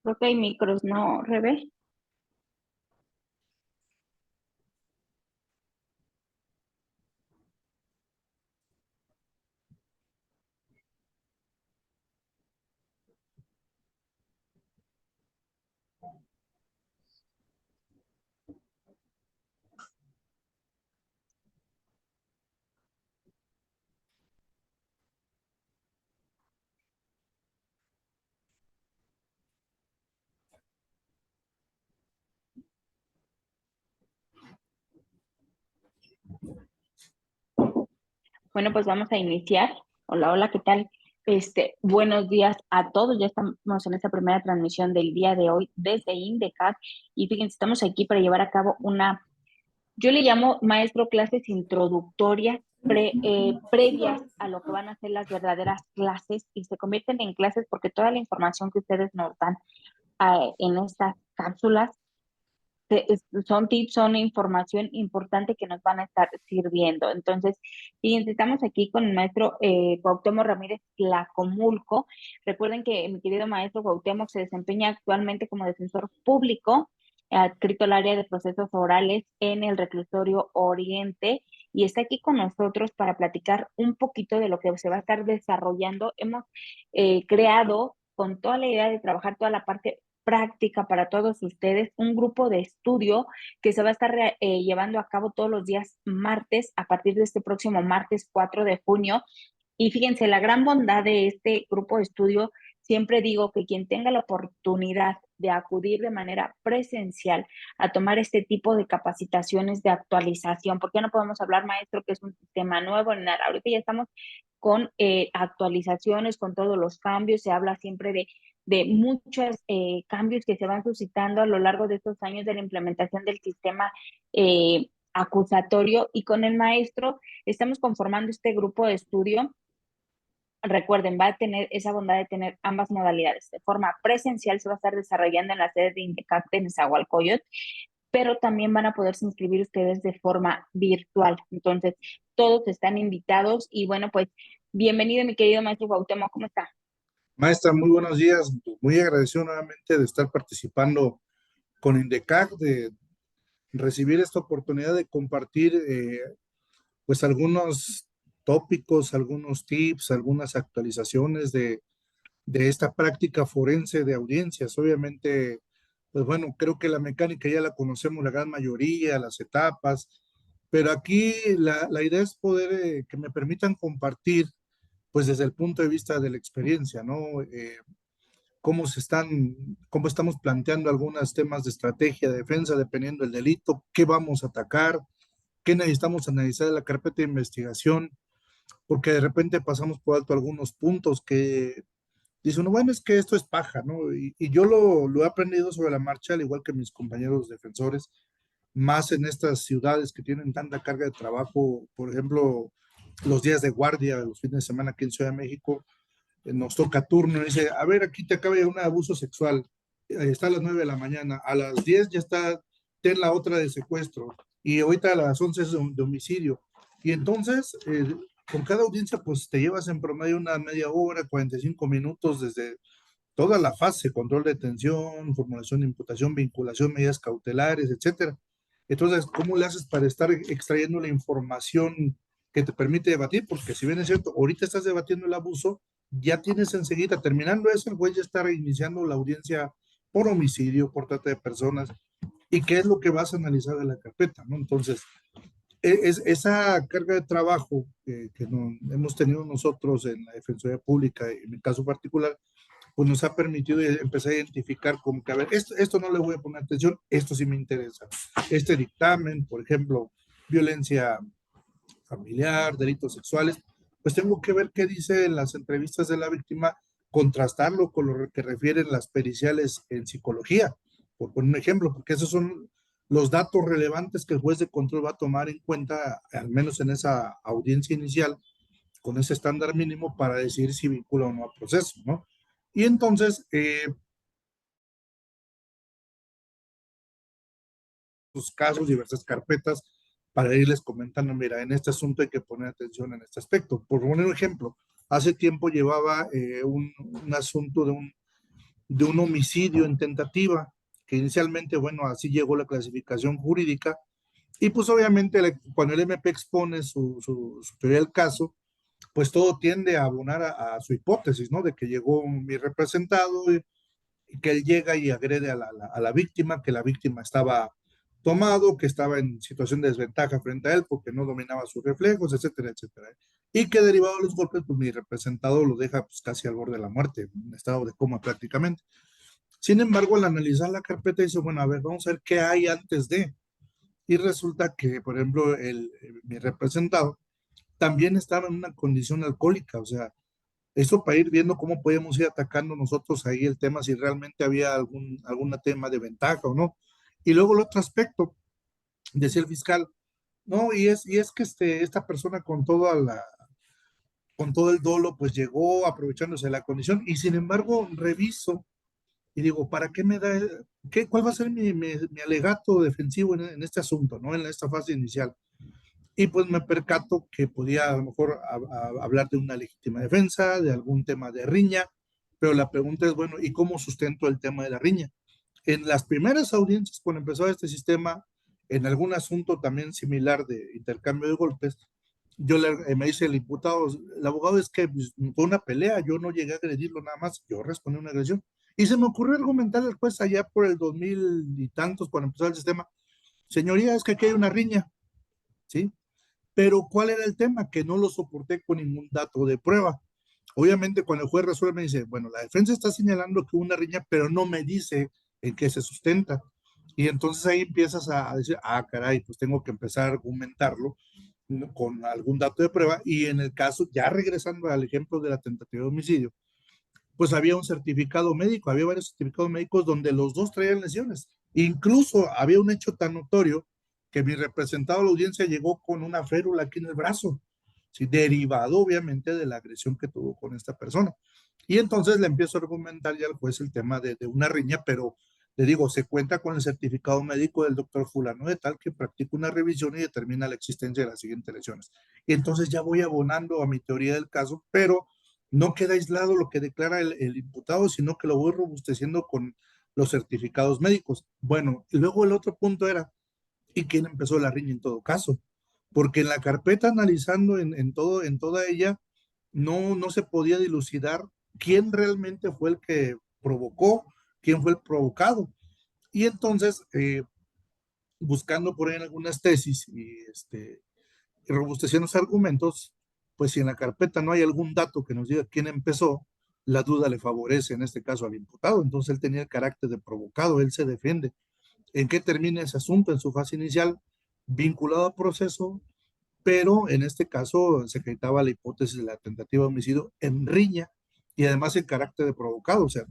Creo que hay micros, ¿no, Rebe? Bueno, pues vamos a iniciar. Hola, hola, ¿qué tal? Buenos días a todos. Ya estamos en esta primera transmisión del día de hoy desde INDECAT y fíjense, estamos aquí para llevar a cabo yo le llamo maestro clases introductorias previas a lo que van a ser las verdaderas clases y se convierten en clases porque toda la información que ustedes nos dan en estas cápsulas son tips, son información importante que nos van a estar sirviendo. Entonces, fíjense, estamos aquí con el maestro Cuauhtémoc Ramírez Tlacomulco. Recuerden que mi querido maestro Cuauhtémoc se desempeña actualmente como defensor público, adscrito al área de procesos orales en el Reclusorio Oriente y está aquí con nosotros para platicar un poquito de lo que se va a estar desarrollando. Hemos creado con toda la idea de trabajar toda la parte práctica para todos ustedes, un grupo de estudio que se va a estar llevando a cabo todos los días martes a partir de este próximo martes 4 de junio. Y fíjense, la gran bondad de este grupo de estudio, siempre digo que quien tenga la oportunidad de acudir de manera presencial a tomar este tipo de capacitaciones de actualización, porque no podemos hablar, maestro, que es un sistema nuevo en nada. Ahorita ya estamos con actualizaciones, con todos los cambios, se habla siempre de muchos cambios que se van suscitando a lo largo de estos años de la implementación del sistema acusatorio y con el maestro estamos conformando este grupo de estudio. Recuerden, va a tener esa bondad de tener ambas modalidades. De forma presencial se va a estar desarrollando en la sede de INDECAT en Nezahualcóyotl, pero también van a poderse inscribir ustedes de forma virtual. Entonces, todos están invitados y bueno, pues bienvenido mi querido maestro Cuauhtémoc, ¿cómo está? Maestra, muy buenos días. Muy agradecido nuevamente de estar participando con INDECAC, de recibir esta oportunidad de compartir pues algunos tópicos, algunos tips, algunas actualizaciones de esta práctica forense de audiencias. Obviamente, pues bueno, creo que la mecánica ya la conocemos la gran mayoría, las etapas, pero aquí la idea es poder que me permitan compartir pues desde el punto de vista de la experiencia, ¿no? Cómo estamos planteando algunos temas de estrategia de defensa, dependiendo del delito, qué vamos a atacar, qué necesitamos analizar en la carpeta de investigación, porque de repente pasamos por alto algunos puntos que dice uno, bueno, es que esto es paja, ¿no? Y yo lo he aprendido sobre la marcha, al igual que mis compañeros defensores, más en estas ciudades que tienen tanta carga de trabajo, por ejemplo, los días de guardia, los fines de semana aquí en Ciudad de México, nos toca turno y dice, a ver, aquí te acaba de un abuso sexual, está a las 9 de la mañana, a las 10 ya está, ten la otra de secuestro, y ahorita a las 11 es de homicidio. Y entonces, con cada audiencia, pues te llevas en promedio una media hora, 45 minutos desde toda la fase, control de detención, formulación de imputación, vinculación, medidas cautelares, etcétera. Entonces, ¿cómo le haces para estar extrayendo la información que te permite debatir? Porque si bien es cierto, ahorita estás debatiendo el abuso, ya tienes enseguida, terminando eso, el juez ya está reiniciando la audiencia por homicidio, por trata de personas, y qué es lo que vas a analizar de la carpeta, ¿no? Entonces, esa carga de trabajo que hemos tenido nosotros en la Defensoría Pública, en mi caso particular, pues nos ha permitido empezar a identificar como que, a ver, esto no le voy a poner atención, esto sí me interesa. Este dictamen, por ejemplo, violencia familiar, delitos sexuales, pues tengo que ver qué dice en las entrevistas de la víctima, contrastarlo con lo que refieren las periciales en psicología, por poner un ejemplo, porque esos son los datos relevantes que el juez de control va a tomar en cuenta, al menos en esa audiencia inicial, con ese estándar mínimo para decidir si vincula o no a proceso, ¿no? Y entonces, casos, diversas carpetas, para irles comentando, mira, en este asunto hay que poner atención en este aspecto. Por poner un ejemplo, hace tiempo llevaba un asunto de un homicidio en tentativa, que inicialmente, bueno, así llegó la clasificación jurídica, y pues obviamente cuando el MP expone su teoría del caso, pues todo tiende a abonar a su hipótesis, ¿no? De que llegó mi representado y que él llega y agrede a la víctima, que la víctima estaba tomado, que estaba en situación de desventaja frente a él porque no dominaba sus reflejos, etcétera, etcétera. Y que derivado de los golpes, pues mi representado lo deja pues, casi al borde de la muerte, en estado de coma prácticamente. Sin embargo, al analizar la carpeta, dice, bueno, a ver, vamos a ver qué hay antes de. Y resulta que, por ejemplo, mi representado también estaba en una condición alcohólica, o sea, eso para ir viendo cómo podemos ir atacando nosotros ahí el tema, si realmente había algún tema de ventaja o no. Y luego el otro aspecto, decía el fiscal, no, y es que esta persona con todo el dolo, pues llegó aprovechándose de la condición, y sin embargo reviso y digo, ¿para qué me da, cuál va a ser mi alegato defensivo en este asunto, ¿no? En esta fase inicial. Y pues me percato que podía a lo mejor hablar de una legítima defensa, de algún tema de riña, pero la pregunta es, bueno, ¿y cómo sustento el tema de la riña? En las primeras audiencias, cuando empezó este sistema, en algún asunto también similar de intercambio de golpes, me dice el imputado, el abogado es que pues, fue una pelea, yo no llegué a agredirlo nada más, yo respondí una agresión. Y se me ocurrió argumentar al juez allá por el 2000 y tantos, cuando empezó el sistema, señoría, es que aquí hay una riña, ¿sí? Pero ¿cuál era el tema? Que no lo soporté con ningún dato de prueba. Obviamente, cuando el juez resuelve, me dice, bueno, la defensa está señalando que hubo una riña, pero no me dice en qué se sustenta. Y entonces ahí empiezas a decir, ah, caray, pues tengo que empezar a argumentarlo con algún dato de prueba. Y en el caso, ya regresando al ejemplo de la tentativa de homicidio, pues había un certificado médico, había varios certificados médicos donde los dos traían lesiones. Incluso había un hecho tan notorio que mi representado de la audiencia llegó con una férula aquí en el brazo, ¿sí? Derivado obviamente de la agresión que tuvo con esta persona. Y entonces le empiezo a argumentar ya al juez el tema de una riña, pero le digo, se cuenta con el certificado médico del doctor fulano de tal que practica una revisión y determina la existencia de las siguientes lesiones. Y entonces ya voy abonando a mi teoría del caso, pero no queda aislado lo que declara el imputado, sino que lo voy robusteciendo con los certificados médicos. Bueno, y luego el otro punto era, ¿y quién empezó la riña en todo caso? Porque en la carpeta analizando en toda ella, no se podía dilucidar quién realmente fue el que provocó, quién fue el provocado. Y entonces, buscando por ahí en algunas tesis y robusteciendo los argumentos, pues si en la carpeta no hay algún dato que nos diga quién empezó, la duda le favorece en este caso al imputado. Entonces él tenía el carácter de provocado, él se defiende. ¿En qué termina ese asunto? En su fase inicial, vinculado al proceso, pero en este caso se acreditaba la hipótesis de la tentativa de homicidio en riña y además en carácter de provocado. O sea,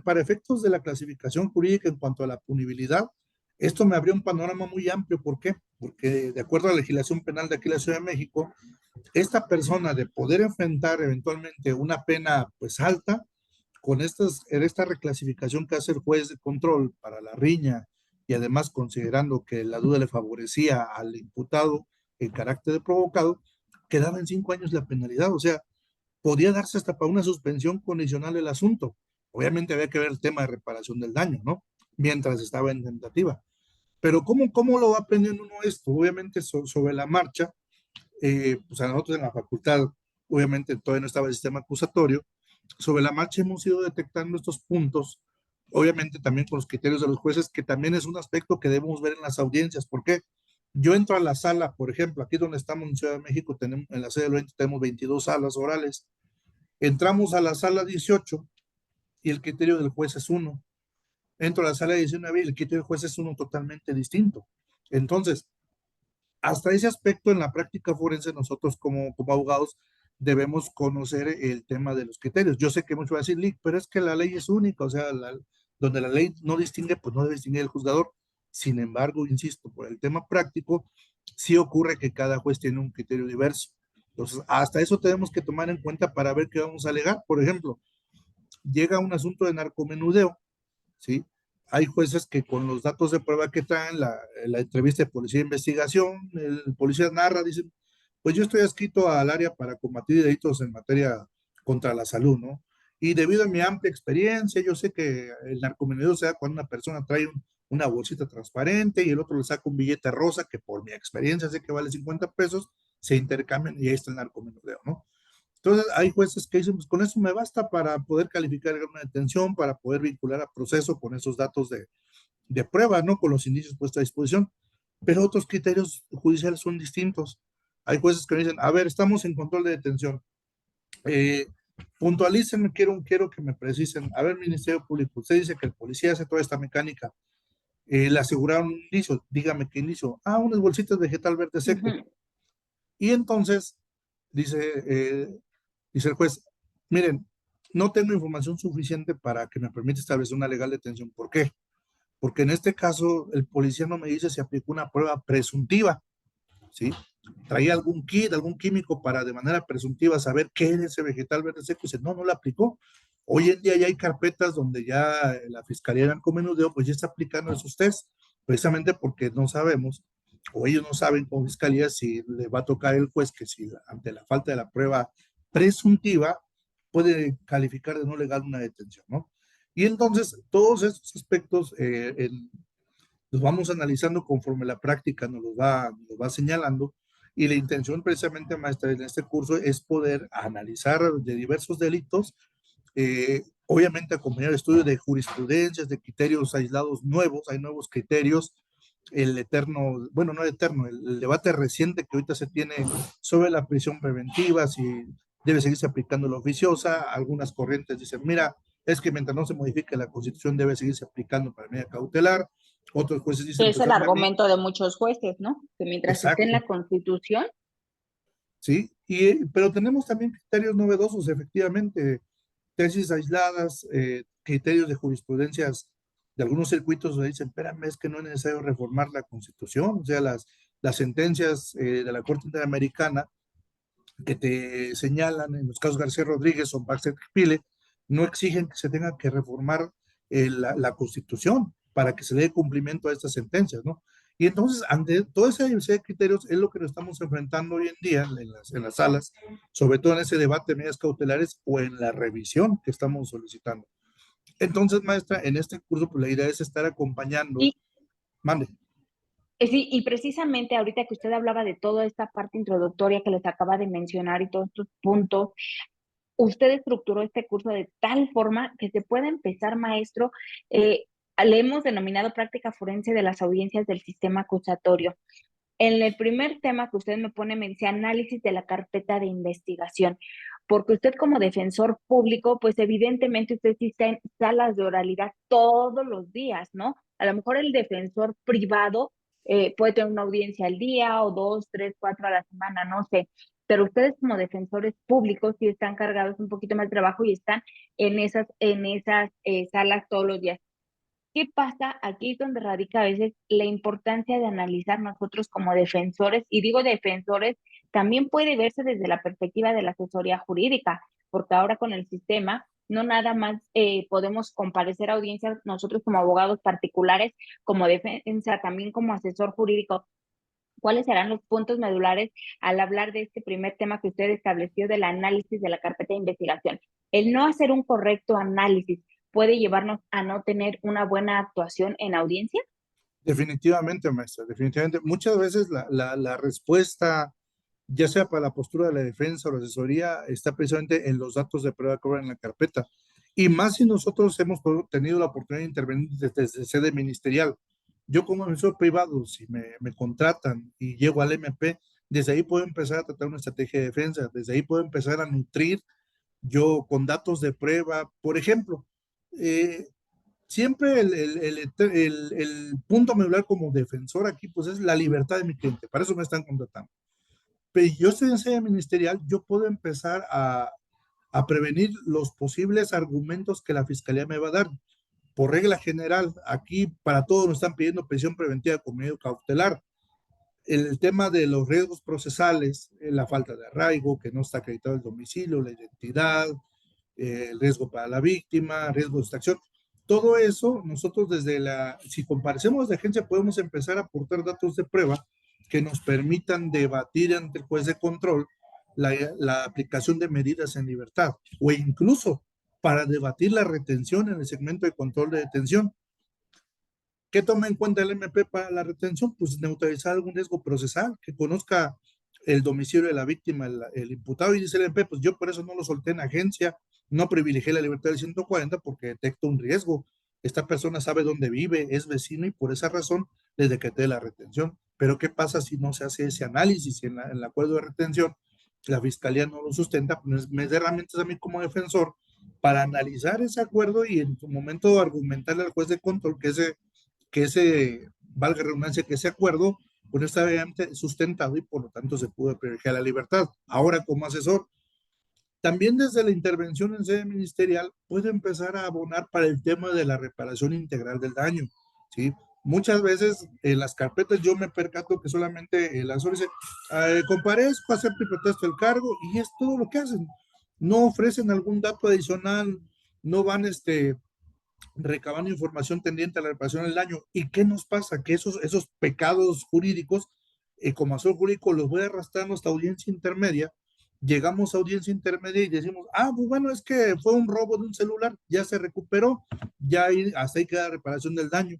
para efectos de la clasificación jurídica en cuanto a la punibilidad, esto me abrió un panorama muy amplio. ¿Por qué? Porque de acuerdo a la legislación penal de aquí en la Ciudad de México, esta persona de poder enfrentar eventualmente una pena pues alta, con esta reclasificación que hace el juez de control para la riña y además considerando que la duda le favorecía al imputado en carácter de provocado, quedaba en 5 años la penalidad. O sea, podía darse hasta para una suspensión condicional del asunto. Obviamente había que ver el tema de reparación del daño, ¿no? Mientras estaba en tentativa. Pero ¿cómo lo va aprendiendo uno esto? Obviamente sobre la marcha, pues a nosotros en la facultad, obviamente todavía no estaba el sistema acusatorio, sobre la marcha hemos ido detectando estos puntos, obviamente también con los criterios de los jueces, que también es un aspecto que debemos ver en las audiencias. ¿Por qué? Yo entro a la sala, por ejemplo, aquí donde estamos en Ciudad de México, en la sede del 20 tenemos 22 salas orales. Entramos a la sala 18 y el criterio del juez es uno. Entro a la sala 19 y el criterio del juez es uno totalmente distinto. Entonces, hasta ese aspecto en la práctica forense nosotros como abogados debemos conocer el tema de los criterios. Yo sé que mucho va a decir, Lick, pero es que la ley es única, o sea, donde la ley no distingue, pues no debe distinguir el juzgador. Sin embargo, insisto, por el tema práctico, sí ocurre que cada juez tiene un criterio diverso. Entonces, hasta eso tenemos que tomar en cuenta para ver qué vamos a alegar. Por ejemplo, llega un asunto de narcomenudeo, ¿sí? hay jueces que con los datos de prueba que traen, la entrevista de policía de investigación, el policía narra, dice, pues yo estoy adscrito al área para combatir delitos en materia contra la salud, ¿no? Y debido a mi amplia experiencia, yo sé que el narcomenudeo se da cuando una persona trae una bolsita transparente y el otro le saca un billete rosa que por mi experiencia sé que vale 50 pesos, se intercambian y ahí está el narcomenudeo, ¿no? Entonces, hay jueces que dicen, pues con eso me basta para poder calificar una detención, para poder vincular a proceso con esos datos de prueba, ¿no? Con los indicios puestos a disposición. Pero otros criterios judiciales son distintos. Hay jueces que dicen, a ver, estamos en control de detención. Eh, Puntualícenme, quiero que me precisen. A ver, Ministerio Público, usted dice que el policía hace toda esta mecánica. Le aseguraron un indicio, dígame qué indicio. Ah, unas bolsitas de vegetal verde seco. Ujú. Y entonces dice, dice el juez, miren, no tengo información suficiente para que me permita establecer una legal detención. ¿Por qué? Porque en este caso el policía no me dice si aplicó una prueba presuntiva, ¿sí? Traía algún kit, algún químico para de manera presuntiva saber qué era ese vegetal verde seco y dice, no, no lo aplicó. Hoy en día ya hay carpetas donde ya la Fiscalía de Narcomenudeo pues ya está aplicando esos test, precisamente porque no sabemos, o ellos no saben con Fiscalía si le va a tocar el juez que si ante la falta de la prueba presuntiva puede calificar de no legal una detención, ¿no? Y entonces todos estos aspectos los vamos analizando conforme la práctica nos va señalando y la intención precisamente, maestra, en este curso es poder analizar de diversos delitos, obviamente acompañar el estudio de jurisprudencias, de criterios aislados nuevos, hay nuevos criterios, el eterno, bueno, no eterno, el debate reciente que ahorita se tiene sobre la prisión preventiva, si debe seguirse aplicando la oficiosa, algunas corrientes dicen, mira, es que mientras no se modifique la constitución debe seguirse aplicando para medida cautelar, otros jueces dicen, Es pues el es mani, argumento de muchos jueces, ¿no? Que mientras esté en exacto, la Constitución, ¿sí? Pero tenemos también criterios novedosos, efectivamente, tesis aisladas, criterios de jurisprudencias de algunos circuitos donde dicen, espérame, es que no es necesario reformar la Constitución, o sea, las sentencias de la Corte Interamericana que te señalan en los casos García Rodríguez o Baxter Pile, no exigen que se tenga que reformar la Constitución para que se dé cumplimiento a estas sentencias, ¿no? Y entonces, ante toda esa diversidad de criterios, es lo que nos estamos enfrentando hoy en día en las salas, sobre todo en ese debate de medidas cautelares o en la revisión que estamos solicitando. Entonces, maestra, en este curso, pues la idea es estar acompañando, y mande. sí, y precisamente ahorita que usted hablaba de toda esta parte introductoria que les acaba de mencionar y todos estos puntos, usted estructuró este curso de tal forma que se pueda empezar, maestro, eh, le hemos denominado práctica forense de las audiencias del sistema acusatorio. En el primer tema que usted me pone, me dice análisis de la carpeta de investigación, porque usted como defensor público, pues evidentemente usted sí está en salas de oralidad todos los días, ¿no? A lo mejor el defensor privado puede tener una audiencia al día o dos, tres, cuatro a la semana, no sé, pero ustedes como defensores públicos sí están cargados un poquito más de trabajo y están en esas salas todos los días. ¿Qué pasa? Aquí es donde radica a veces la importancia de analizar nosotros como defensores, y digo defensores, también puede verse desde la perspectiva de la asesoría jurídica, porque ahora con el sistema no nada más podemos comparecer a audiencias nosotros como abogados particulares, como defensa, también como asesor jurídico. ¿Cuáles serán los puntos medulares al hablar de este primer tema que usted estableció del análisis de la carpeta de investigación? El no hacer un correcto análisis puede llevarnos a no tener una buena actuación en audiencia. Definitivamente, maestra, definitivamente. Muchas veces la respuesta, ya sea para la postura de la defensa o la asesoría, está precisamente en los datos de prueba que van en la carpeta. Y más si nosotros hemos tenido la oportunidad de intervenir desde sede ministerial. Yo como defensor privado, si me contratan y llego al MP, desde ahí puedo empezar a tratar una estrategia de defensa, desde ahí puedo empezar a nutrir yo con datos de prueba. Por ejemplo, eh, siempre el punto medular como defensor aquí, pues es la libertad de mi cliente. Para eso me están contratando. Pero yo estoy en sede ministerial, yo puedo empezar a prevenir los posibles argumentos que la fiscalía me va a dar. Por regla general, aquí para todos nos están pidiendo prisión preventiva con medio cautelar. El tema de los riesgos procesales, la falta de arraigo, que no está acreditado el domicilio, la identidad, el riesgo para la víctima, riesgo de distracción. Todo eso, nosotros si comparecemos de agencia, podemos empezar a aportar datos de prueba que nos permitan debatir ante el juez de control la aplicación de medidas en libertad o incluso para debatir la retención en el segmento de control de detención. ¿Qué toma en cuenta el MP para la retención? Pues neutralizar algún riesgo procesal, que conozca el domicilio de la víctima, el imputado, y dice el MP, pues yo por eso no lo solté en agencia, no privilegié la libertad del 140 porque detecto un riesgo. Esta persona sabe dónde vive, es vecino y por esa razón le decreté la retención. Pero ¿qué pasa si no se hace ese análisis en el acuerdo de retención? La fiscalía no lo sustenta, pues me da herramientas a mí como defensor para analizar ese acuerdo y en su momento argumentarle al juez de control valga la redundancia, que ese acuerdo pues no está obviamente sustentado y por lo tanto se pudo privilegiar la libertad. Ahora, como asesor, también desde la intervención en sede ministerial puede empezar a abonar para el tema de la reparación integral del daño, ¿sí? Muchas veces en las carpetas yo me percato que solamente el asesor dice, comparezco, acepto y protesto el cargo, y es todo lo que hacen. No ofrecen algún dato adicional, no van recabando información tendiente a la reparación del daño. ¿Y qué nos pasa? Que esos pecados jurídicos, como asesor jurídico, los voy arrastrando hasta audiencia intermedia. Llegamos a audiencia intermedia y decimos, pues bueno, es que fue un robo de un celular, ya se recuperó, hasta ahí queda la reparación del daño.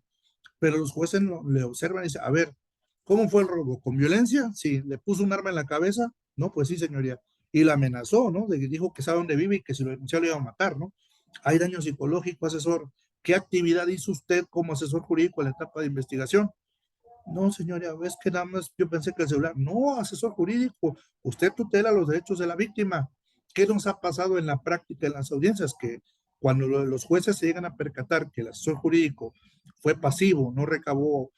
Pero los jueces le observan y dicen, a ver, ¿cómo fue el robo? ¿Con violencia? Sí. ¿Le puso un arma en la cabeza? No, pues sí, señoría. Y la amenazó, ¿no? Dijo que sabe dónde vive y que si lo denunciaba lo iba a matar, ¿no? Hay daño psicológico, asesor. ¿Qué actividad hizo usted como asesor jurídico en la etapa de investigación? No, señora, es que nada más yo pensé que el celular. No, asesor jurídico, usted tutela los derechos de la víctima. ¿Qué nos ha pasado en la práctica en las audiencias? Que cuando los jueces se llegan a percatar que el asesor jurídico fue pasivo, no recabó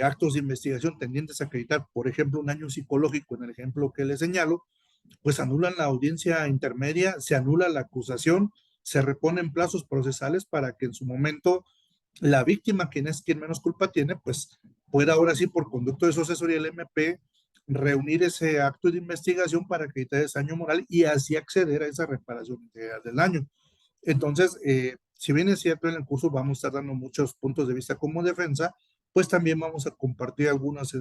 actos de investigación tendientes a acreditar, por ejemplo, un daño psicológico en el ejemplo que le señalo, pues anulan la audiencia intermedia, se anula la acusación, se reponen plazos procesales para que en su momento la víctima, quien menos culpa tiene, pues pueda ahora sí, por conducto de su asesoría del MP, reunir ese acto de investigación para acreditar ese daño moral y así acceder a esa reparación integral del daño. Entonces, si bien es cierto, en el curso vamos a estar dando muchos puntos de vista como defensa, pues también vamos a compartir algunos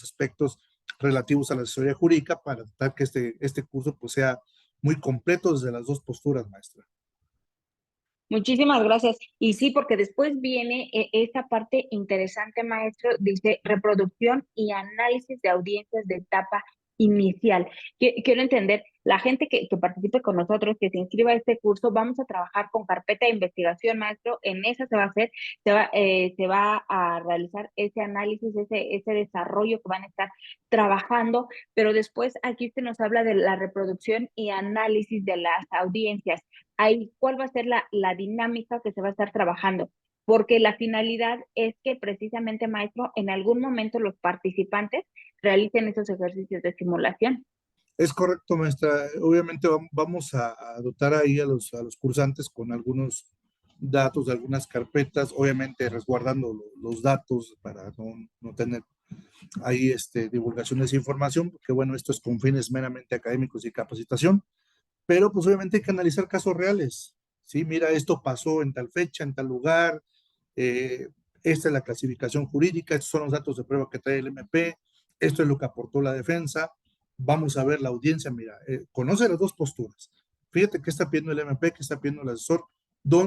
aspectos relativos a la asesoría jurídica para tratar que este curso pues, sea muy completo desde las dos posturas, maestra. Muchísimas gracias. Y sí, porque después viene esta parte interesante, maestro, dice reproducción y análisis de audiencias de etapa inicial. Quiero entender, la gente que participe con nosotros, que se inscriba a este curso, vamos a trabajar con carpeta de investigación, maestro. En esa se va a hacer, se va a realizar ese análisis, ese desarrollo que van a estar trabajando, pero después aquí usted nos habla de la reproducción y análisis de las audiencias. Ahí, ¿cuál va a ser la dinámica que se va a estar trabajando? Porque la finalidad es que precisamente, maestro, en algún momento los participantes realicen esos ejercicios de simulación. Es correcto, maestra. Obviamente vamos a dotar ahí a los cursantes con algunos datos de algunas carpetas, obviamente resguardando los datos para no tener ahí divulgaciones de información, porque bueno, esto es con fines meramente académicos y capacitación, pero pues obviamente hay que analizar casos reales. Sí, mira, esto pasó en tal fecha, en tal lugar, eh, esta es la clasificación jurídica, estos son los datos de prueba que trae el MP, esto es lo que aportó la defensa, vamos a ver la audiencia, mira, conoce las dos posturas. Fíjate qué está pidiendo el MP, qué está pidiendo el asesor,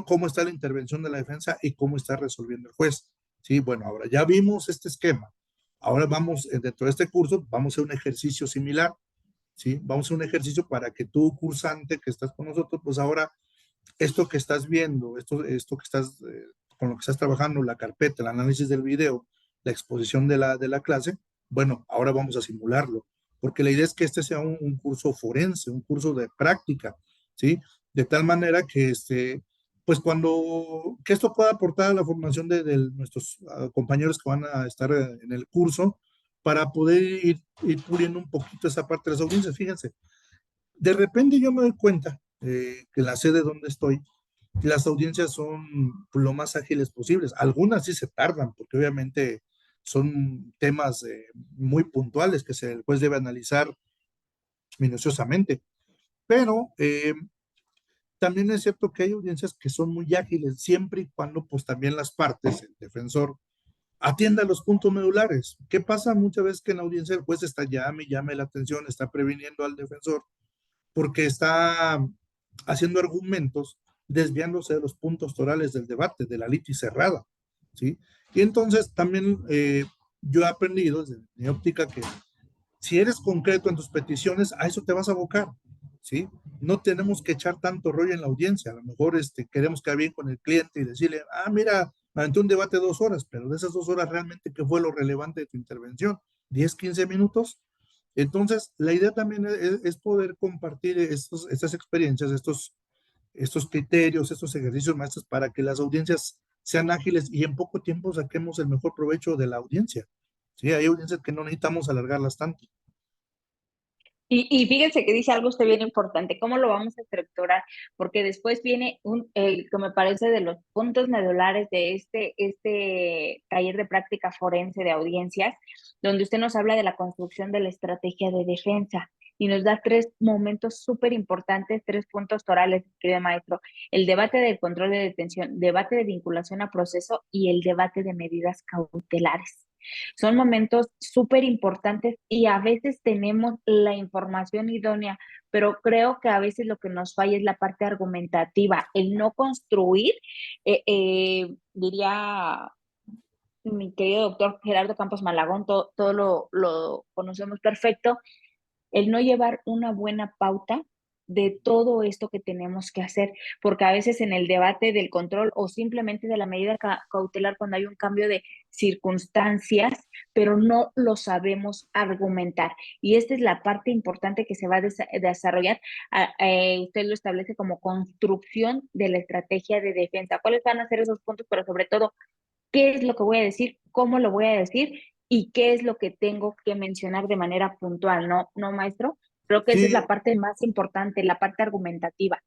cómo está la intervención de la defensa y cómo está resolviendo el juez. Sí, bueno, ahora ya vimos este esquema. Ahora vamos, dentro de este curso, vamos a hacer un ejercicio similar, ¿sí? Vamos a hacer un ejercicio para que tú, cursante que estás con nosotros, pues ahora esto que estás viendo, esto que estás, con lo que estás trabajando, la carpeta, el análisis del video, la exposición de la clase, bueno, ahora vamos a simularlo, porque la idea es que este sea un curso forense, un curso de práctica, ¿sí? De tal manera que pues que esto pueda aportar a la formación de nuestros compañeros que van a estar en el curso para poder ir puliendo un poquito esa parte de las audiencias. Fíjense, de repente yo me doy cuenta que en la sede donde estoy, las audiencias son lo más ágiles posibles. Algunas sí se tardan, porque obviamente son temas muy puntuales que el juez debe analizar minuciosamente. Pero también es cierto que hay audiencias que son muy ágiles, siempre y cuando pues también las partes, el defensor, atienda los puntos medulares. ¿Qué pasa muchas veces que en la audiencia el juez está llame y llame la atención, está previniendo al defensor porque está haciendo argumentos desviándose de los puntos torales del debate, de la litis cerrada, ¿sí? Y entonces también yo he aprendido desde mi óptica que si eres concreto en tus peticiones, a eso te vas a abocar, ¿sí? No tenemos que echar tanto rollo en la audiencia. A lo mejor queremos quedar bien con el cliente y decirle, ah, mira, me aventé un debate de 2 horas, pero de esas 2 horas realmente, ¿qué fue lo relevante de tu intervención? ¿10, 15 minutos? Entonces, la idea también es poder compartir estas experiencias, estos criterios, estos ejercicios maestros para que las audiencias sean ágiles y en poco tiempo saquemos el mejor provecho de la audiencia. Sí, hay audiencias que no necesitamos alargarlas tanto. Y fíjense que dice algo usted bien importante, ¿cómo lo vamos a estructurar? Porque después viene que me parece de los puntos medulares de este taller de práctica forense de audiencias, donde usted nos habla de la construcción de la estrategia de defensa y nos da 3 momentos súper importantes, 3 puntos torales, querido maestro: el debate del control de detención, debate de vinculación a proceso y el debate de medidas cautelares. Son momentos súper importantes y a veces tenemos la información idónea, pero creo que a veces lo que nos falla es la parte argumentativa, el no construir, diría mi querido doctor Gerardo Campos Malagón, todo lo conocemos perfecto, el no llevar una buena pauta de todo esto que tenemos que hacer, porque a veces en el debate del control o simplemente de la medida cautelar, cuando hay un cambio de circunstancias, pero no lo sabemos argumentar. Y esta es la parte importante que se va a desarrollar. Usted lo establece como construcción de la estrategia de defensa. ¿Cuáles van a ser esos puntos? Pero sobre todo, ¿qué es lo que voy a decir? ¿Cómo lo voy a decir? ¿Y qué es lo que tengo que mencionar de manera puntual? ¿No, maestro? Creo que esa es Sí, la parte más importante, la parte argumentativa.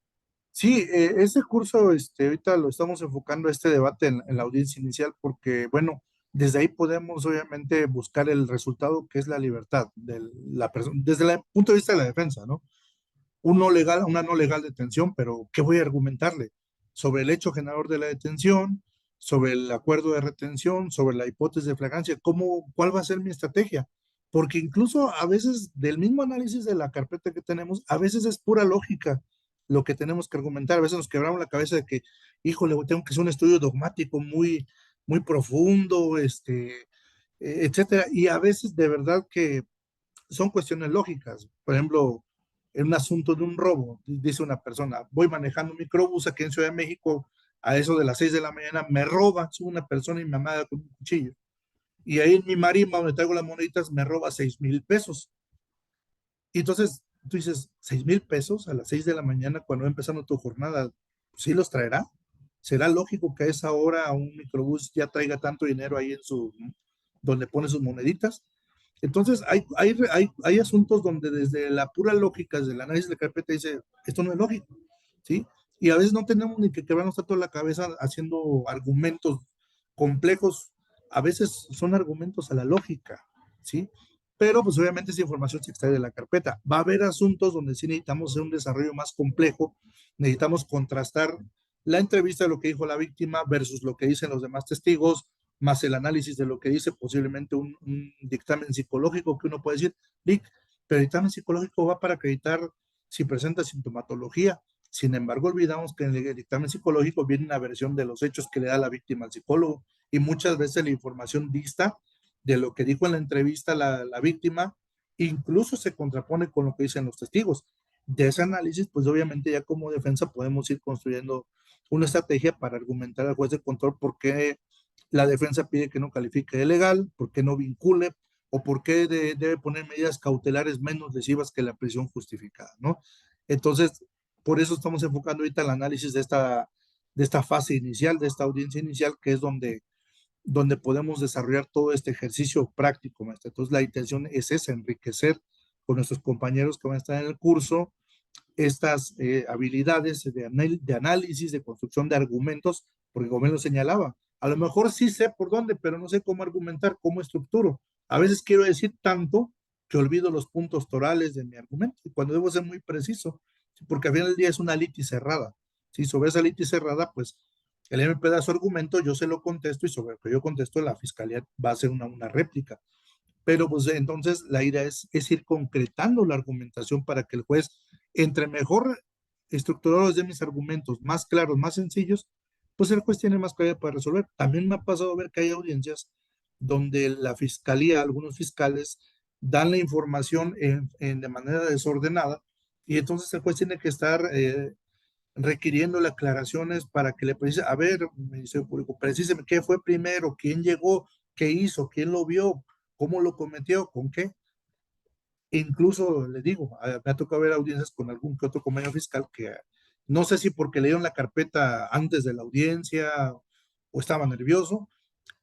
sí, ese curso, ahorita lo estamos enfocando a este debate en la audiencia inicial, porque, bueno, desde ahí podemos obviamente buscar el resultado que es la libertad de la persona, desde el punto de vista de la defensa, ¿no? Una no legal detención, pero ¿qué voy a argumentarle? Sobre el hecho generador de la detención, sobre el acuerdo de retención, sobre la hipótesis de flagrancia, ¿cuál va a ser mi estrategia? Porque incluso a veces del mismo análisis de la carpeta que tenemos, a veces es pura lógica lo que tenemos que argumentar. A veces nos quebramos la cabeza de que, híjole, tengo que hacer un estudio dogmático muy, muy profundo, etcétera. Y a veces de verdad que son cuestiones lógicas. Por ejemplo, en un asunto de un robo, dice una persona, voy manejando un microbús aquí en Ciudad de México, a eso de las 6 de la mañana, me roba, sube una persona y me amaga con un cuchillo. Y ahí en mi marimba, donde traigo las moneditas, me roba 6,000 pesos. Y entonces tú dices, 6,000 pesos a las 6 de la mañana cuando va empezando tu jornada, ¿sí los traerá? ¿Será lógico que a esa hora un microbús ya traiga tanto dinero ahí donde pone sus moneditas? Entonces, hay asuntos donde desde la pura lógica, desde el análisis de carpeta, dice, esto no es lógico, ¿sí? Y a veces no tenemos ni que quebrarnos tanto la cabeza haciendo argumentos complejos, a veces son argumentos a la lógica, ¿sí? Pero pues obviamente esa información se extrae de la carpeta. Va a haber asuntos donde sí necesitamos hacer un desarrollo más complejo, necesitamos contrastar la entrevista de lo que dijo la víctima versus lo que dicen los demás testigos, más el análisis de lo que dice posiblemente un dictamen psicológico que uno puede decir, Vic, pero el dictamen psicológico va para acreditar si presenta sintomatología. Sin embargo, olvidamos que en el dictamen psicológico viene una versión de los hechos que le da la víctima al psicólogo y muchas veces la información dista de lo que dijo en la entrevista la víctima, incluso se contrapone con lo que dicen los testigos. De ese análisis, pues obviamente ya como defensa podemos ir construyendo una estrategia para argumentar al juez de control por qué la defensa pide que no califique de legal, por qué no vincule o por qué debe poner medidas cautelares menos lesivas que la prisión justificada, ¿no? Entonces, por eso estamos enfocando ahorita el análisis de esta fase inicial, de esta audiencia inicial, que es donde podemos desarrollar todo este ejercicio práctico, maestra. Entonces, la intención es esa, enriquecer con nuestros compañeros que van a estar en el curso estas habilidades de análisis, de construcción de argumentos, porque como él lo señalaba, a lo mejor sí sé por dónde, pero no sé cómo argumentar, cómo estructuro. A veces quiero decir tanto que olvido los puntos torales de mi argumento, y cuando debo ser muy preciso, porque al final del día es una litis cerrada. Si sobre esa litis cerrada, pues el MP da su argumento, yo se lo contesto y sobre lo que yo contesto, la fiscalía va a hacer una réplica. Pero pues entonces la idea es ir concretando la argumentación para que el juez, entre mejor estructurados de mis argumentos, más claros, más sencillos, pues el juez tiene más claridad para resolver. También me ha pasado ver que hay audiencias donde la fiscalía, algunos fiscales, dan la información de manera desordenada y entonces el juez tiene que estar requiriéndole aclaraciones para que le precise, a ver, Ministerio Público, precíseme qué fue primero, quién llegó, qué hizo, quién lo vio, cómo lo cometió, con qué. Incluso le digo, me ha tocado ver audiencias con algún que otro convenio fiscal que no sé si porque le dieron la carpeta antes de la audiencia o estaba nervioso,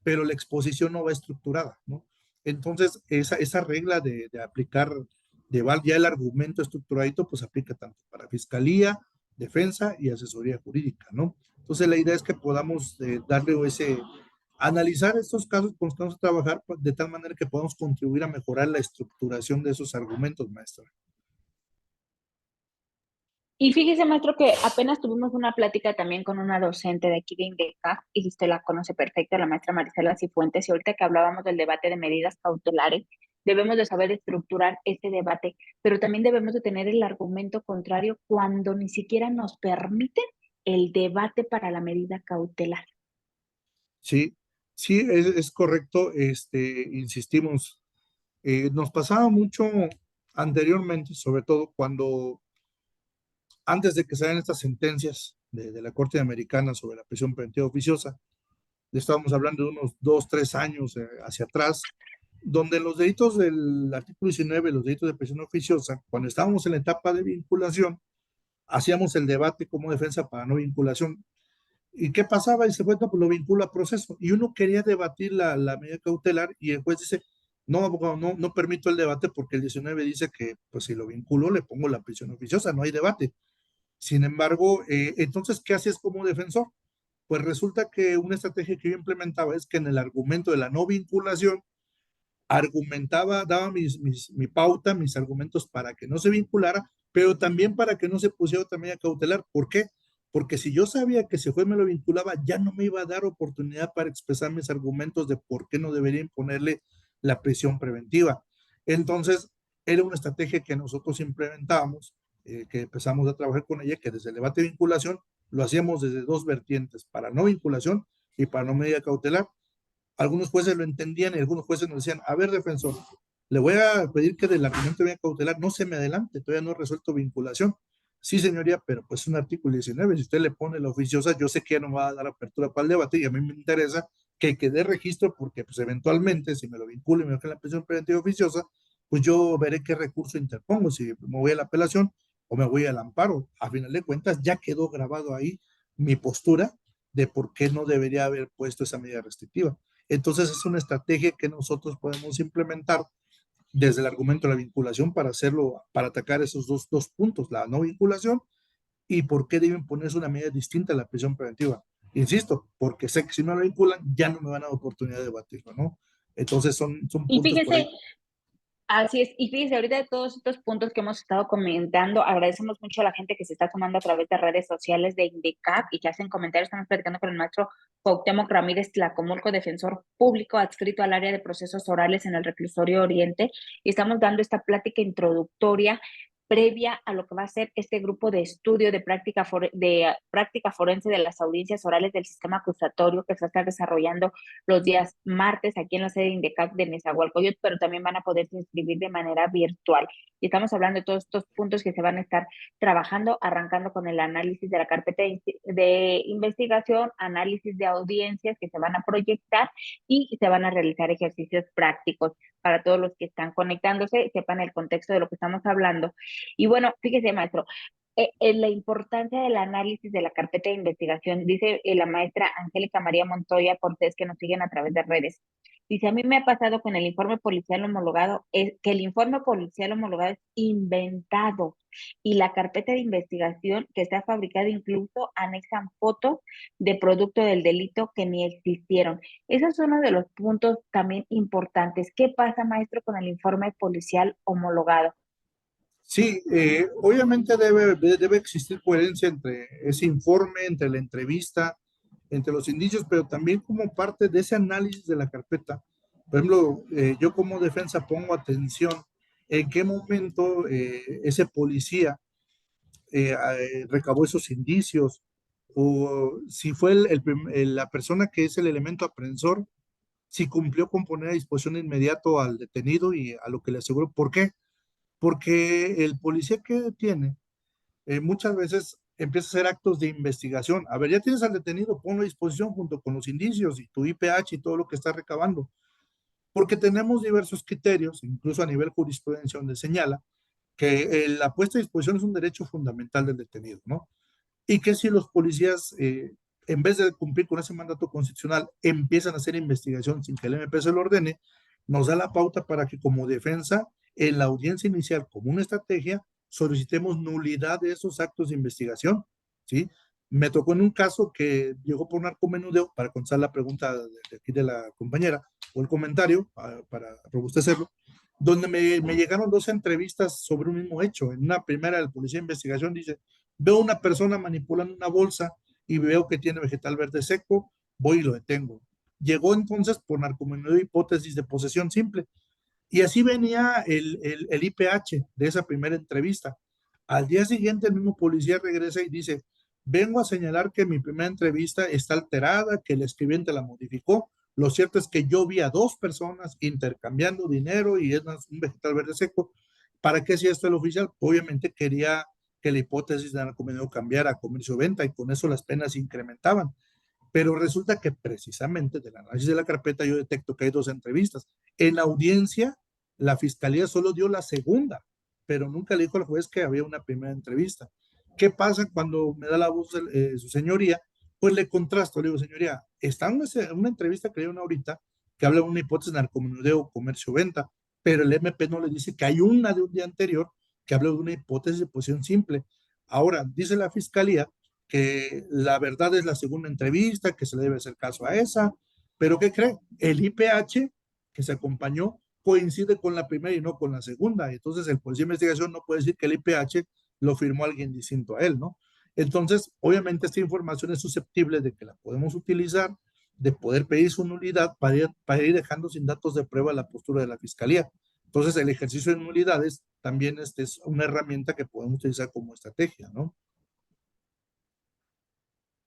pero la exposición no va estructurada, ¿no? Entonces, esa regla de aplicar, ya el argumento estructuradito, pues aplica tanto para fiscalía, defensa y asesoría jurídica, ¿no? Entonces, la idea es que podamos darle analizar estos casos, vamos a trabajar de tal manera que podamos contribuir a mejorar la estructuración de esos argumentos, maestra. Y fíjese, maestro, que apenas tuvimos una plática también con una docente de aquí de INDECAF, y usted la conoce perfecta, la maestra Marisela Cifuentes, y ahorita que hablábamos del debate de medidas cautelares, debemos de saber estructurar este debate, pero también debemos de tener el argumento contrario cuando ni siquiera nos permiten el debate para la medida cautelar. Sí, sí, es correcto, insistimos, nos pasaba mucho anteriormente, sobre todo cuando antes de que salgan estas sentencias de la Corte Americana sobre la prisión preventiva oficiosa, le estábamos hablando de unos 2, 3 años hacia atrás, donde los delitos del artículo 19, los delitos de prisión oficiosa, cuando estábamos en la etapa de vinculación, hacíamos el debate como defensa para no vinculación. ¿Y qué pasaba? Y se fue, no, pues lo vincula a proceso. Y uno quería debatir la medida cautelar y el juez dice, no, abogado, no permito el debate porque el 19 dice que pues si lo vinculo le pongo la prisión oficiosa, no hay debate. Sin embargo, entonces, ¿qué haces como defensor? Pues resulta que una estrategia que yo implementaba es que en el argumento de la no vinculación, argumentaba, daba mi pauta, mis argumentos para que no se vinculara, pero también para que no se pusiera otra medida cautelar. ¿Por qué? Porque si yo sabía que si el juez me lo vinculaba, ya no me iba a dar oportunidad para expresar mis argumentos de por qué no debería imponerle la prisión preventiva. Entonces, era una estrategia que nosotros implementábamos, que empezamos a trabajar con ella, que desde el debate de vinculación lo hacíamos desde dos vertientes, para no vinculación y para no medida cautelar. Algunos jueces lo entendían y algunos jueces nos decían, a ver, defensor, le voy a pedir que del argumento de cautelar no se me adelante, todavía no he resuelto vinculación. Sí, señoría, pero pues es un artículo 19, si usted le pone la oficiosa, yo sé que ya no me va a dar apertura para el debate y a mí me interesa que quede registro porque pues eventualmente si me lo vinculo y me dejan la prisión preventiva oficiosa, pues yo veré qué recurso interpongo, si me voy a la apelación o me voy al amparo. A final de cuentas ya quedó grabado ahí mi postura de por qué no debería haber puesto esa medida restrictiva. Entonces es una estrategia que nosotros podemos implementar desde el argumento de la vinculación para hacerlo, para atacar esos dos puntos, la no vinculación y por qué deben ponerse una medida distinta a la prisión preventiva. Insisto, porque sé que si no la vinculan ya no me van a dar oportunidad de debatirlo, ¿no? Entonces son Y puntos por fíjese, ahí. así es, y fíjese, ahorita de todos estos puntos que hemos estado comentando, agradecemos mucho a la gente que se está sumando a través de redes sociales de INDECAP y que hacen comentarios. Estamos platicando con el maestro Cuauhtémoc Ramírez Tlacomulco, defensor público adscrito al área de procesos orales en el Reclusorio Oriente, y estamos dando esta plática introductoria previa a lo que va a ser este grupo de estudio de práctica forense de las audiencias orales del sistema acusatorio que se está desarrollando los días martes aquí en la sede de INDECAP de Nezahualcóyotl, pero también van a poderse inscribir de manera virtual. Y estamos hablando de todos estos puntos que se van a estar trabajando, arrancando con el análisis de la carpeta de investigación, análisis de audiencias que se van a proyectar y se van a realizar ejercicios prácticos para todos los que están conectándose, sepan el contexto de lo que estamos hablando. Y bueno, fíjese, maestro, en la importancia del análisis de la carpeta de investigación, dice la maestra Angélica María Montoya Cortés, que nos siguen a través de redes. Dice, a mí me ha pasado con el informe policial homologado, es que el informe policial homologado es inventado y la carpeta de investigación que está fabricada incluso anexan fotos de producto del delito que ni existieron. Ese es uno de los puntos también importantes. ¿Qué pasa, maestro, con el informe policial homologado? Sí, obviamente debe existir coherencia entre ese informe, entre la entrevista, entre los indicios, pero también como parte de ese análisis de la carpeta. Por ejemplo, yo como defensa pongo atención en qué momento ese policía recabó esos indicios, o si fue la persona que es el elemento aprensor, si cumplió con poner a disposición de inmediato al detenido y a lo que le aseguró. ¿Por qué? Porque el policía que detiene muchas veces empieza a hacer actos de investigación. A ver, ya tienes al detenido, ponlo a disposición junto con los indicios y tu IPH y todo lo que está recabando. Porque tenemos diversos criterios, incluso a nivel jurisprudencia, donde señala que la puesta a disposición es un derecho fundamental del detenido, ¿no? Y que si los policías, en vez de cumplir con ese mandato constitucional, empiezan a hacer investigación sin que el MP se lo ordene, nos da la pauta para que como defensa, en la audiencia inicial, como una estrategia, solicitemos nulidad de esos actos de investigación, ¿sí? Me tocó en un caso que llegó por narcomenudeo, para contestar la pregunta de aquí de la compañera, o el comentario, para robustecerlo, donde me llegaron dos entrevistas sobre un mismo hecho. En una primera, el policía de investigación dice, veo una persona manipulando una bolsa y veo que tiene vegetal verde seco, voy y lo detengo. Llegó entonces por narcomenudeo hipótesis de posesión simple. Y así venía el IPH de esa primera entrevista. Al día siguiente el mismo policía regresa y dice, vengo a señalar que mi primera entrevista está alterada, que el escribiente la modificó. Lo cierto es que yo vi a dos personas intercambiando dinero y es un vegetal verde seco. ¿Para qué hacía esto el oficial? Obviamente quería que la hipótesis de narcomenudeo cambiara a comercio-venta y con eso las penas se incrementaban. Pero resulta que precisamente del análisis de la carpeta yo detecto que hay dos entrevistas. En la audiencia, la fiscalía solo dio la segunda, pero nunca le dijo al juez que había una primera entrevista. ¿Qué pasa cuando me da la voz su señoría? Pues le contrasto, le digo, señoría, está una entrevista que dieron ahorita que habla de una hipótesis de narcomenudeo, comercio-venta, pero el MP no le dice que hay una de un día anterior que habla de una hipótesis de posición simple. Ahora, dice la fiscalía que la verdad es la segunda entrevista, que se le debe hacer caso a esa, pero ¿qué cree? El IPH que se acompañó coincide con la primera y no con la segunda. Entonces el policía de investigación no puede decir que el IPH lo firmó alguien distinto a él, ¿no? Entonces, obviamente esta información es susceptible de que la podemos utilizar, de poder pedir su nulidad para ir dejando sin datos de prueba la postura de la fiscalía. Entonces, el ejercicio de nulidades también es una herramienta que podemos utilizar como estrategia, ¿no?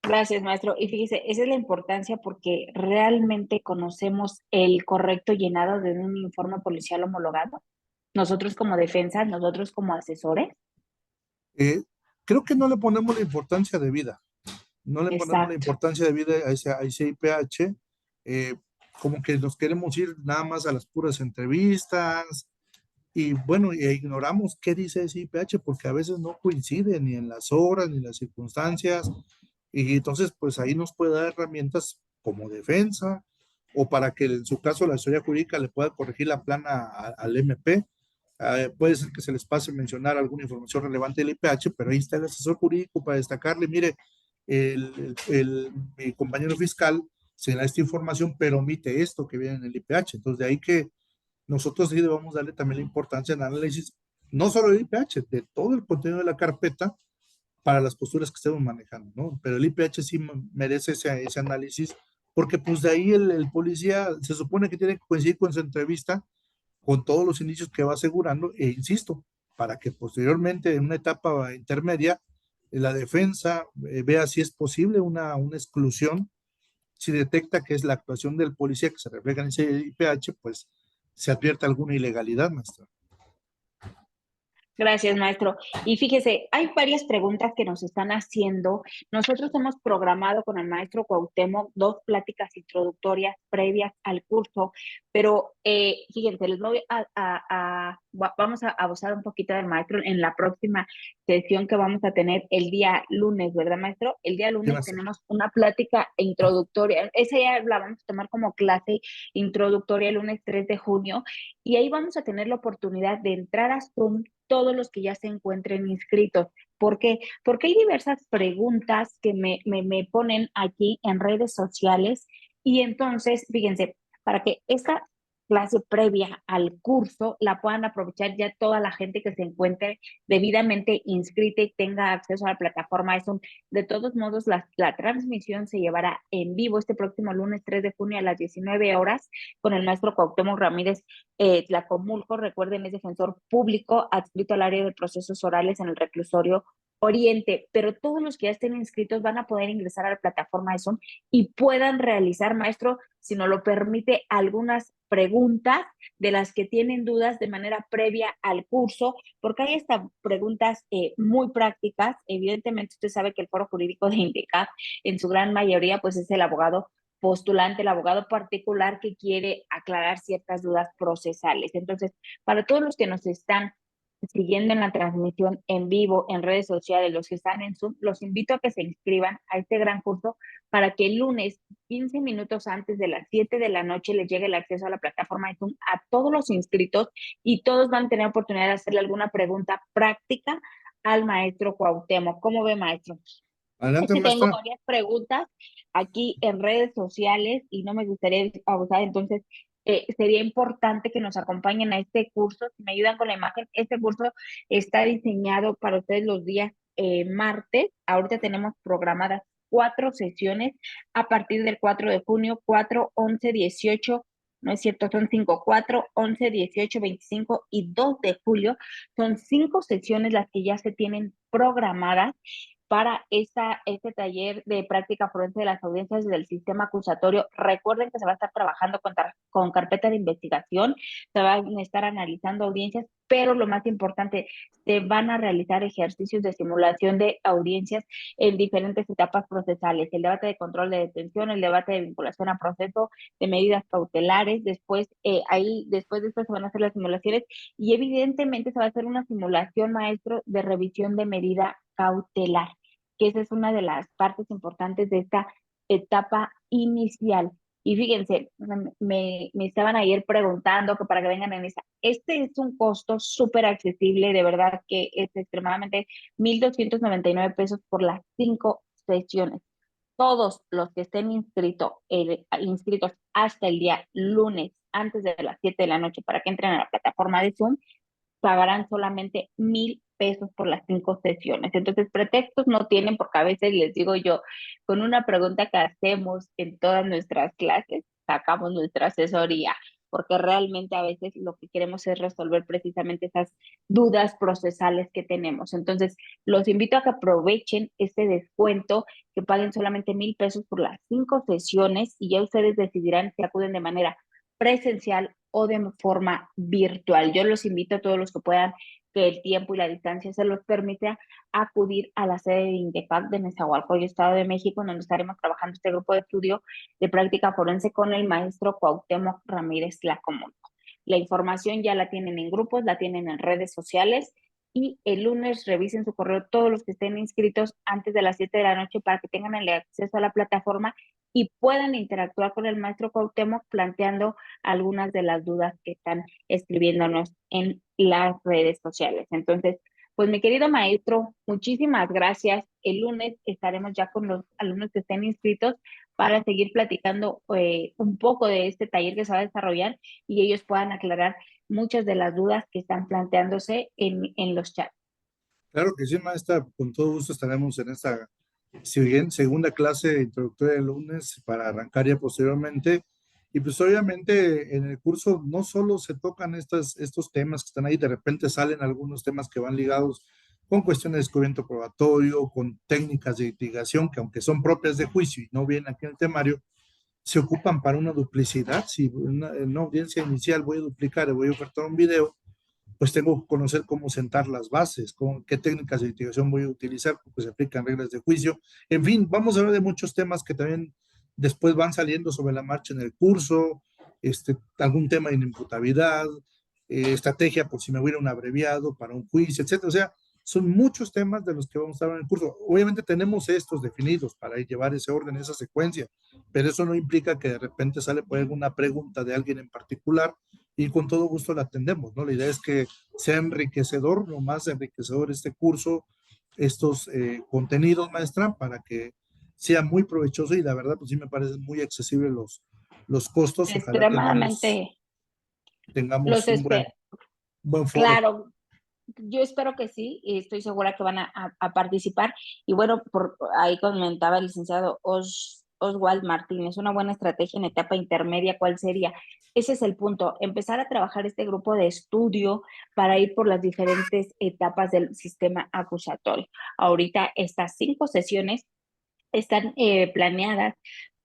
Gracias, maestro. Y fíjese, esa es la importancia porque realmente conocemos el correcto llenado de un informe policial homologado. Nosotros como defensa, nosotros como asesores. Eh, Creo que no le ponemos la importancia de vida, no le ponemos la Exacto. importancia de vida a ese IPH, eh, como que nos queremos ir nada más a las puras entrevistas y bueno, ignoramos qué dice ese IPH porque a veces no coincide ni en las horas ni en las circunstancias y entonces pues ahí nos puede dar herramientas como defensa o para que en su caso la historia jurídica le pueda corregir la plana al MP. Puede ser que se les pase mencionar alguna información relevante del IPH, pero ahí está el asesor jurídico para destacarle, mire, mi compañero fiscal se da esta información, pero omite esto que viene en el IPH. Entonces, de ahí que nosotros sí debemos darle también la importancia al análisis, no solo del IPH, de todo el contenido de la carpeta para las posturas que estemos manejando, ¿no? Pero el IPH sí merece ese análisis, porque pues de ahí el policía se supone que tiene que coincidir con su entrevista con todos los indicios que va asegurando, e insisto, para que posteriormente en una etapa intermedia la defensa vea si es posible una exclusión, si detecta que es la actuación del policía que se refleja en ese IPH, pues se advierte alguna ilegalidad, maestra. Gracias, maestro. Y fíjese, hay varias preguntas que nos están haciendo. Nosotros hemos programado con el maestro Cuauhtémoc dos pláticas introductorias previas al curso, pero fíjense, les voy vamos a abusar un poquito del maestro en la próxima sesión que vamos a tener el día lunes, ¿verdad, maestro? El día ¿Qué lunes maestra? tenemos una plática introductoria. Esa ya la vamos a tomar como clase introductoria el lunes 3 de junio y ahí vamos a tener la oportunidad de entrar a Zoom todos los que ya se encuentren inscritos. ¿Por qué? Porque hay diversas preguntas que me ponen aquí en redes sociales y entonces, fíjense, para que esta clase previa al curso la puedan aprovechar ya toda la gente que se encuentre debidamente inscrita y tenga acceso a la plataforma. De todos modos, la transmisión se llevará en vivo este próximo lunes 3 de junio a las 19 horas con el maestro Cuauhtémoc Ramírez Tlacomulco. Recuerden, es defensor público adscrito al área de procesos orales en el reclusorio Oriente, pero todos los que ya estén inscritos van a poder ingresar a la plataforma de Zoom y puedan realizar, maestro, si nos lo permite, algunas preguntas de las que tienen dudas de manera previa al curso, porque hay estas preguntas muy prácticas. Evidentemente, usted sabe que el foro jurídico de INDECAP, en su gran mayoría, pues es el abogado postulante, el abogado particular que quiere aclarar ciertas dudas procesales. Entonces, para todos los que nos están siguiendo en la transmisión en vivo, en redes sociales, los que están en Zoom, los invito a que se inscriban a este gran curso para que el lunes, 15 minutos antes de las 7 de la noche, les llegue el acceso a la plataforma de Zoom a todos los inscritos y todos van a tener oportunidad de hacerle alguna pregunta práctica al maestro Cuauhtémoc. ¿Cómo ve, maestro? Es Adelante, que tengo maestra. varias preguntas aquí en redes sociales y no me gustaría abusar, entonces sería importante que nos acompañen a este curso. Si me ayudan con la imagen, este curso está diseñado para ustedes los días martes. Ahorita tenemos programadas 4 sesiones a partir del 4 de junio, 4, 11, 18. No es cierto, son 5, 4, 11, 18, 25 y 2 de julio. Son 5 sesiones las que ya se tienen programadas para este taller de práctica forense de las audiencias del sistema acusatorio. Recuerden que se va a estar trabajando con carpeta de investigación, se van a estar analizando audiencias, pero lo más importante, se van a realizar ejercicios de simulación de audiencias en diferentes etapas procesales, el debate de control de detención, el debate de vinculación a proceso, de medidas cautelares. Después, después de esto se van a hacer las simulaciones y evidentemente se va a hacer una simulación, maestro, de revisión de medida cautelar, que esa es una de las partes importantes de esta etapa inicial. Y fíjense, me estaban ayer preguntando que para que vengan en esa. Este es un costo súper accesible, de verdad que es extremadamente 1,299 pesos por las 5 sesiones. Todos los que estén inscritos hasta el día lunes, antes de las 7 de la noche, para que entren a la plataforma de Zoom, pagarán solamente 1,000 pesos por las 5 sesiones. Entonces, pretextos no tienen, porque a veces les digo yo, con una pregunta que hacemos en todas nuestras clases, sacamos nuestra asesoría, porque realmente a veces lo que queremos es resolver precisamente esas dudas procesales que tenemos. Entonces, los invito a que aprovechen este descuento, que paguen solamente 1,000 pesos por las 5 sesiones y ya ustedes decidirán si acuden de manera presencial o de forma virtual. Yo los invito a todos los que puedan, que el tiempo y la distancia se los permita, a acudir a la sede de INDEPAC de Nezahualcóyotl, Estado de México, donde estaremos trabajando este grupo de estudio de práctica forense con el maestro Cuauhtémoc Ramírez Tlacomulco. La información ya la tienen en grupos, la tienen en redes sociales y el lunes revisen su correo todos los que estén inscritos antes de las 7 de la noche para que tengan el acceso a la plataforma y puedan interactuar con el maestro Cuauhtémoc planteando algunas de las dudas que están escribiéndonos en las redes sociales. Entonces, pues mi querido maestro, muchísimas gracias. El lunes estaremos ya con los alumnos que estén inscritos para seguir platicando un poco de este taller que se va a desarrollar y ellos puedan aclarar muchas de las dudas que están planteándose en los chats. Claro que sí, maestra. Con todo gusto estaremos en esta segunda clase introductoria del lunes para arrancar ya posteriormente. Y pues obviamente en el curso no solo se tocan estos temas que están ahí, de repente salen algunos temas que van ligados con cuestiones de descubrimiento probatorio, con técnicas de litigación que aunque son propias de juicio y no vienen aquí en el temario, se ocupan para una duplicidad. Si en una audiencia inicial voy a duplicar y voy a ofertar un video, pues tengo que conocer cómo sentar las bases, qué técnicas de litigación voy a utilizar, porque se aplican reglas de juicio. En fin, vamos a hablar de muchos temas que también después van saliendo sobre la marcha en el curso, algún tema de inimputabilidad, estrategia por si me hubiera un abreviado para un juicio, etcétera. O sea, son muchos temas de los que vamos a hablar en el curso. Obviamente tenemos estos definidos para llevar ese orden, esa secuencia, pero eso no implica que de repente sale por alguna pregunta de alguien en particular y con todo gusto la atendemos, ¿no? La idea es que sea enriquecedor, lo más enriquecedor este curso, estos contenidos, maestra, para que sea muy provechoso y la verdad, pues sí me parecen muy accesibles los costos. Ojalá tengamos, Extremadamente. Los tengamos un espero. buen foro. Claro, yo espero que sí, y estoy segura que van a participar. Y bueno, por ahí comentaba el licenciado Oswald Martínez, una buena estrategia en etapa intermedia, ¿cuál sería? Ese es el punto, empezar a trabajar este grupo de estudio para ir por las diferentes etapas del sistema acusatorio. Ahorita estas 5 sesiones están planeadas,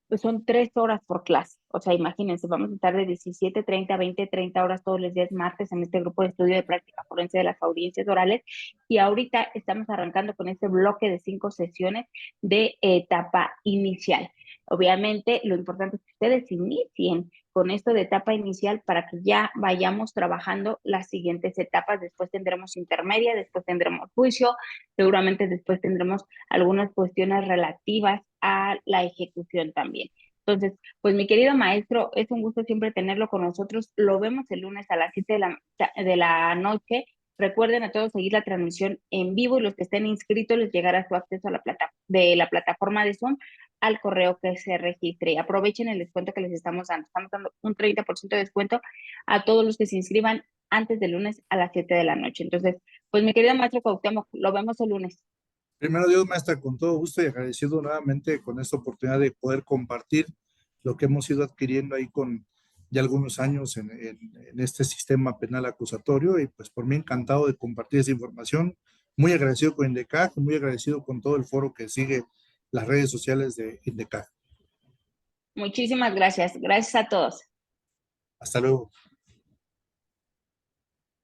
pues son 3 horas por clase. O sea, imagínense, vamos a estar de 17:30 a 20:30 horas todos los días martes en este grupo de estudio de práctica forense de las audiencias orales. Y ahorita estamos arrancando con este bloque de 5 sesiones de etapa inicial. Obviamente, lo importante es que ustedes inicien con esto de etapa inicial para que ya vayamos trabajando las siguientes etapas. Después tendremos intermedia, después tendremos juicio, seguramente después tendremos algunas cuestiones relativas a la ejecución también. Entonces, pues mi querido maestro, es un gusto siempre tenerlo con nosotros. Lo vemos el lunes a las 7 de la noche. Recuerden a todos seguir la transmisión en vivo y los que estén inscritos les llegará su acceso a la plataforma de Zoom al correo que se registre. Aprovechen el descuento que les estamos dando. Estamos dando un 30% de descuento a todos los que se inscriban antes del lunes a las 7 de la noche. Entonces, pues mi querido maestro Cuauhtémoc, lo vemos el lunes. Primero Dios, maestra, con todo gusto y agradecido nuevamente con esta oportunidad de poder compartir lo que hemos ido adquiriendo ahí con ya algunos años en este sistema penal acusatorio y pues por mí encantado de compartir esa información. Muy agradecido con INDECAG, muy agradecido con todo el foro que sigue las redes sociales de INDECAG. Muchísimas gracias. Gracias a todos. Hasta luego.